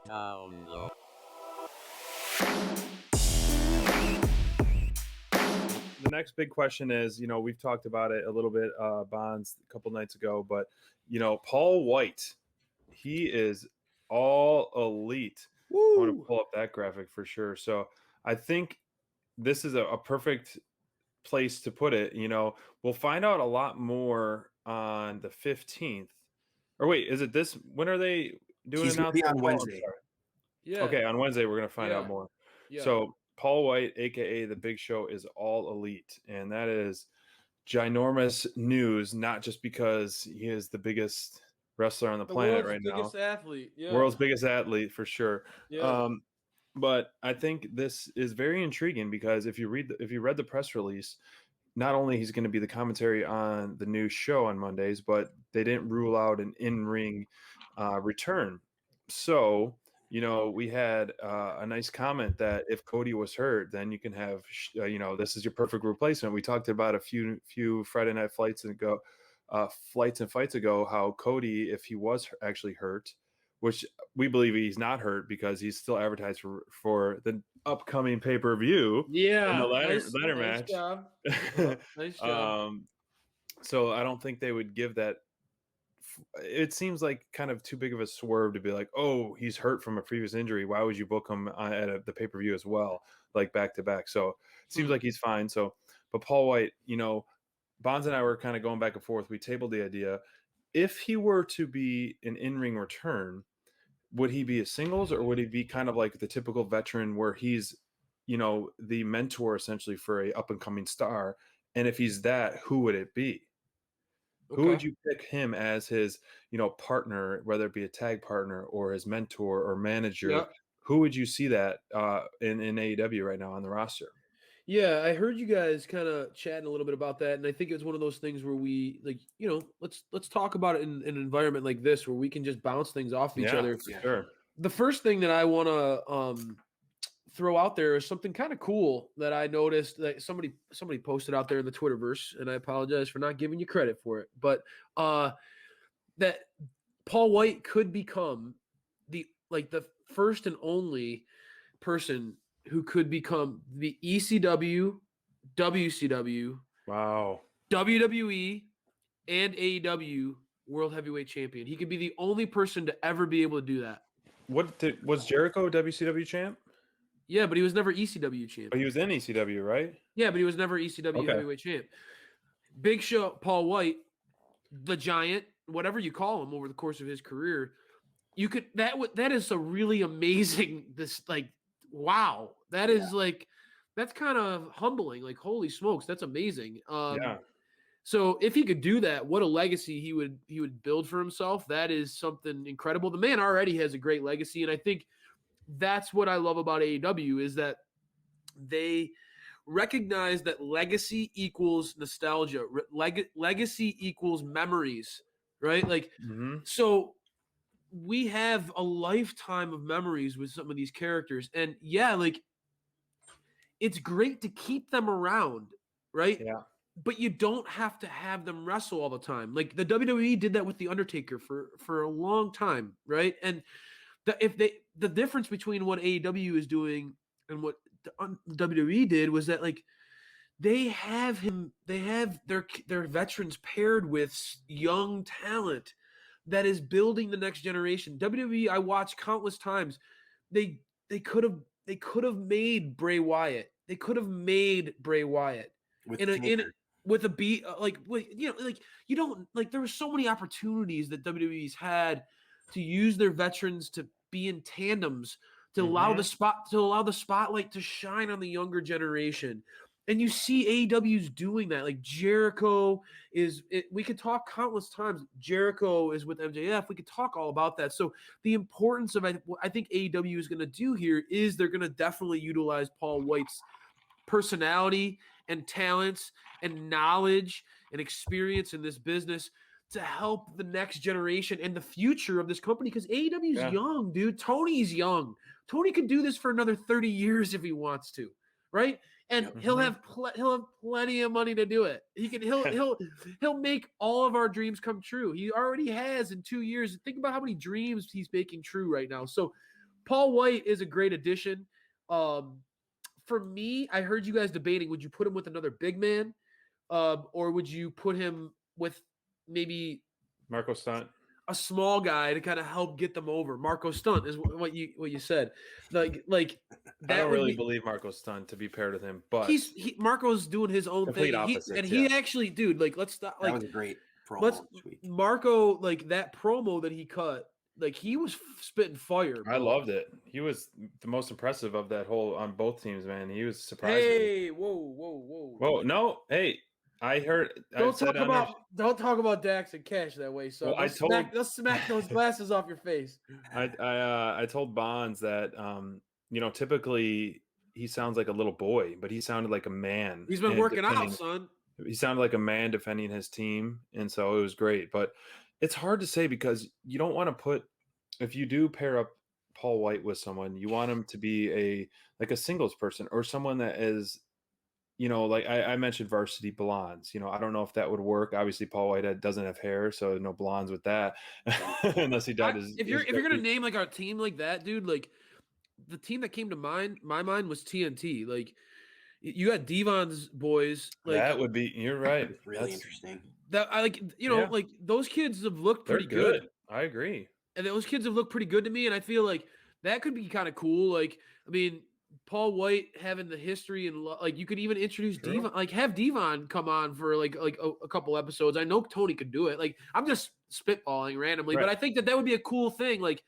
Town. The next big question is, we've talked about it a little bit, Bonds, a couple nights ago, but, Paul Wight, he is all elite. Woo! I want to pull up that graphic for sure. So I think this is a perfect place to put it. We'll find out a lot more on the 15th. Or wait, is it this? When are they doing He's gonna be announcement? on Wednesday. Yeah. Okay, on Wednesday we're going to find Yeah. out more. Yeah. So Paul Wight, aka the Big Show, is all elite, and that is ginormous news. Not just because he is the biggest wrestler on the planet right now, biggest athlete. Yeah. world's biggest athlete for sure. Yeah. But I think this is very intriguing because if you read the press release, not only he's going to be the commentary on the new show on Mondays, but they didn't rule out an in-ring return. So, we had a nice comment that if Cody was hurt, then you can have, this is your perfect replacement. We talked about a few Friday Night Flights and fights ago, how Cody, if he was actually hurt, which we believe he's not hurt because he's still advertised for the upcoming pay-per-view. Yeah. In the ladder nice match. Job. Nice job. So I don't think they would give that. It seems like kind of too big of a swerve to be like, oh, he's hurt from a previous injury. Why would you book him at the pay-per-view as well, like back to back? So it seems like he's fine. So, but Paul Wight, Bonds and I were kind of going back and forth. We tabled the idea. If he were to be an in-ring return, would he be a singles or would he be kind of like the typical veteran where he's, the mentor essentially for a up-and-coming star? And if he's that, who would it be? Okay. Who would you pick him as his, partner, whether it be a tag partner or his mentor or manager? Yep. Who would you see that in AEW right now on the roster? Yeah, I heard you guys kind of chatting a little bit about that, and I think it's one of those things where we let's talk about it in an environment like this where we can just bounce things off each other. Sure. The first thing that I want to throw out there is something kind of cool that I noticed that somebody posted out there in the Twitterverse, and I apologize for not giving you credit for it, but that Paul Wight could become the first and only person who could become the ECW, WCW, WWE, and AEW World Heavyweight Champion. He could be the only person to ever be able to do that. Was Jericho WCW champ? Yeah, but he was never ECW champ. But he was in ECW, right? Yeah, but he was never ECW Heavyweight champ. Big Show, Paul Wight, the Giant, whatever you call him over the course of his career, you could that is a really amazing wow. That is that's kind of humbling. Like, holy smokes, that's amazing. So if he could do that, what a legacy he would build for himself. That is something incredible. The man already has a great legacy, and I think that's what I love about AEW is that they recognize that legacy equals nostalgia. Legacy equals memories, right? So we have a lifetime of memories with some of these characters. And it's great to keep them around, right? Yeah. But you don't have to have them wrestle all the time. Like the WWE did that with The Undertaker for a long time, right? And the difference between what AEW is doing and what the WWE did was that they have their veterans paired with young talent that is building the next generation. WWE, I watched countless times. They could have made Bray Wyatt. They could have made Bray Wyatt with a beat you don't there were so many opportunities that WWE's had to use their veterans to be in tandems to allow the spotlight to shine on the younger generation. And you see AEW's doing that. Like Jericho we could talk countless times. Jericho is with MJF. We could talk all about that. So the importance of what I think AEW is going to do here is they're going to definitely utilize Paul Wight's personality and talents and knowledge and experience in this business to help the next generation and the future of this company, because AEW is young, dude. Tony's young. Tony could do this for another 30 years if he wants to, right? and he'll have plenty of money to do it. He'll make all of our dreams come true. He already has in 2 years. Think about how many dreams he's making true right now. So Paul Wight is a great addition. For me, I heard you guys debating, would you put him with another big man, or would you put him with maybe Marco Stunt, a small guy to kind of help get them over? Marco Stunt is what you said. Like I that don't would really be, believe Marco Stunt to be paired with him, but Marco's doing his own complete thing. opposites. He actually, dude, like let's stop. That Like was a great promo let's this week. Marco, like that promo that he cut, like he was spitting fire. Bro. I loved it. He was the most impressive of that whole on both teams, man. He was surprising. Hey, whoa! No, hey, I heard. Don't talk about Dax and Cash that way. So well, let's smack those glasses off your face. I told Bonds that typically he sounds like a little boy, but he sounded like a man. He's been working out, son. He sounded like a man defending his team, and so it was great. But it's hard to say because you don't want to put, if you do pair up Paul Wight with someone, you want him to be a singles person or someone that is, like I mentioned varsity blondes. I don't know if that would work. Obviously, Paul Wight doesn't have hair, so no blondes with that, unless he dyed his. If you're gonna name like our team like that, dude, like the team that came to my mind was TNT. Like you got Devon's boys. Like that would be. You're right. That's really interesting. That I like. Like those kids have looked pretty good. I agree. And those kids have looked pretty good to me, and I feel like that could be kind of cool. Like, I mean, Paul Wight having the history and like you could even introduce Devon, like have Devon come on for like a couple episodes. I know Tony could do it. Like I'm just spitballing randomly, but I think that would be a cool thing. Like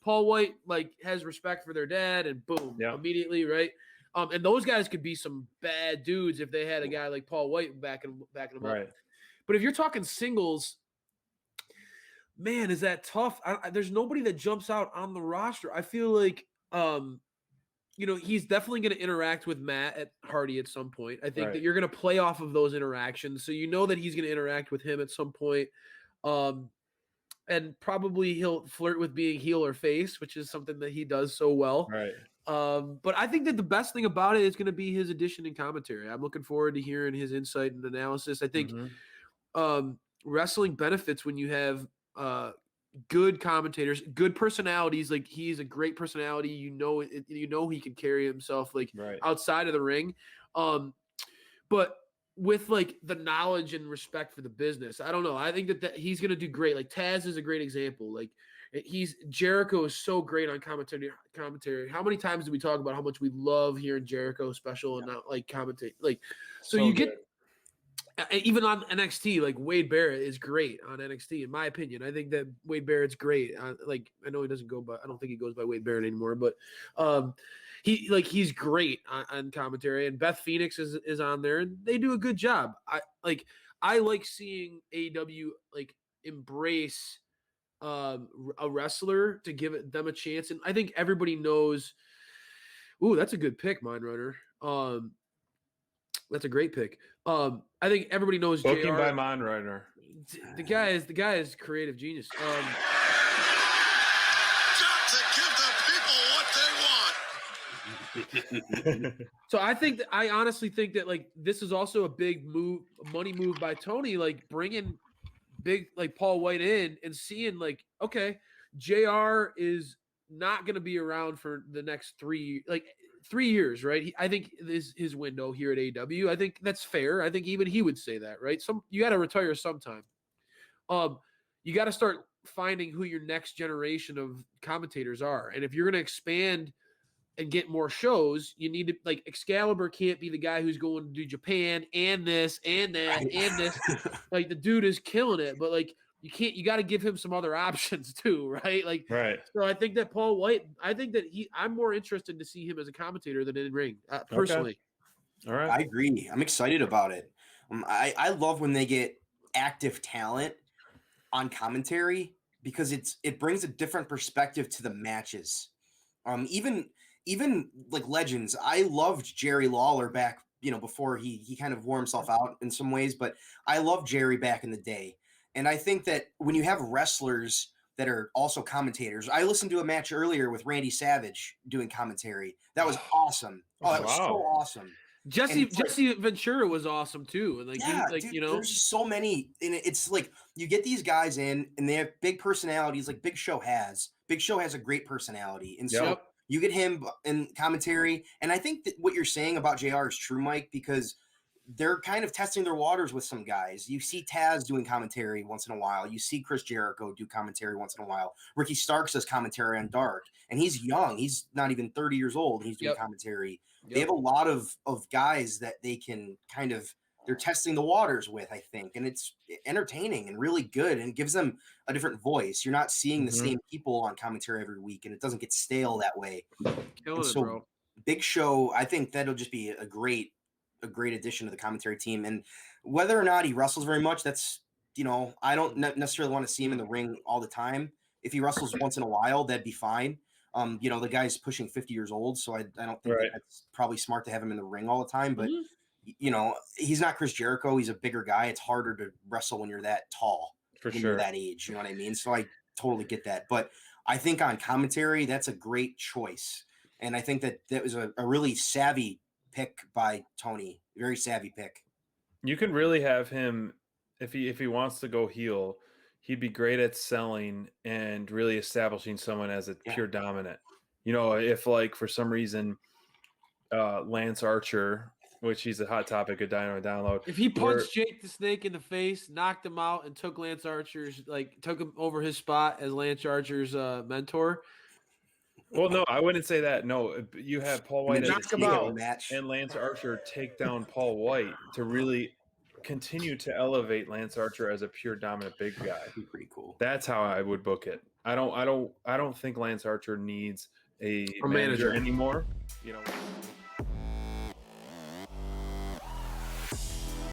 Paul Wight like has respect for their dad, and boom, immediately, right? And those guys could be some bad dudes if they had a guy like Paul Wight backing them right. up. But if you're talking singles, man, is that tough? There's nobody that jumps out on the roster. I feel like, he's definitely going to interact with Matt at Hardy at some point. I think that you're going to play off of those interactions. So that he's going to interact with him at some point. And probably he'll flirt with being heel or face, which is something that he does so well. Right. But I think that the best thing about it is going to be his addition and commentary. I'm looking forward to hearing his insight and analysis. I think wrestling benefits when you have good commentators, good personalities. Like he's a great personality. He can carry himself like outside of the ring. But with like the knowledge and respect for the business, I don't know. I think that he's going to do great. Like Taz is a great example. Like Jericho is so great on commentary. How many times do we talk about how much we love hearing Jericho special and not like commentate? Like, so you get even on NXT, like Wade Barrett is great on NXT, in my opinion. I think that Wade Barrett's great. Like I know he doesn't go by, I don't think he goes by Wade Barrett anymore, but he's great on commentary. And Beth Phoenix is on there, and they do a good job. I like seeing AEW like embrace a wrestler to give them a chance, and I think everybody knows. Ooh, that's a good pick, Mindrunner. That's a great pick. I think everybody knows Booking JR. by Mindrunner. The guy is creative genius. Got to give the people what they want. So I honestly think that like this is also a big money move by Tony, like bringing big like Paul Wight in and seeing like, okay, JR is not going to be around for the next 3 years, right? I think this is his window here at AEW. I think that's fair. I think even he would say that, right? You got to retire sometime. You got to start finding who your next generation of commentators are, and if you're going to expand and get more shows, you need to like Excalibur can't be the guy who's going to do Japan and this and that and this. Like the dude is killing it, but like you got to give him some other options too, right? Like, right. So I think that Paul Wight, I'm more interested to see him as a commentator than in ring, personally. Okay. All right. I agree. I'm excited about it. I love when they get active talent on commentary because it brings a different perspective to the matches. Even like legends, I loved Jerry Lawler back, before he kind of wore himself out in some ways, but I loved Jerry back in the day. And I think that when you have wrestlers that are also commentators, I listened to a match earlier with Randy Savage doing commentary. That was awesome. Oh, that was so awesome. Jesse Ventura was awesome too. And dude, there's just so many, and it's like you get these guys in, and they have big personalities. Like Big Show has a great personality, and so you get him in commentary. And I think that what you're saying about JR is true, Mike, because they're kind of testing their waters with some guys. You see Taz doing commentary once in a while. You see Chris Jericho do commentary once in a while. Ricky Starks does commentary on Dark, and he's young. He's not even 30 years old. And he's doing commentary. They have a lot of guys that they can kind of, they're testing the waters with, I think. And it's entertaining and really good, and it gives them a different voice. You're not seeing the same people on commentary every week, and it doesn't get stale that way. Bro. Big Show, I think that'll just be a great addition to the commentary team. And whether or not he wrestles very much, that's, I don't necessarily want to see him in the ring all the time. If he wrestles once in a while, that'd be fine. The guy's pushing 50 years old, so I don't think that's probably smart to have him in the ring all the time. But he's not Chris Jericho. He's a bigger guy. It's harder to wrestle when you're that tall, you're that age. You know what I mean? So I totally get that. But I think on commentary, that's a great choice. And I think that was a really savvy pick by Tony. Very savvy pick. You can really have him, if he wants to go heel, he'd be great at selling and really establishing someone as a pure dominant. If like for some reason Lance Archer, which he's a hot topic of Dynamite Download, if he punched Jake the Snake in the face, knocked him out, and took Lance Archer's, took him over his spot as Lance Archer's mentor. Well, no, I wouldn't say that. No, you have Paul White match and Lance Archer take down Paul White to really continue to elevate Lance Archer as a pure dominant big guy. Pretty cool. That's how I would book it. I don't think Lance Archer needs a manager anymore.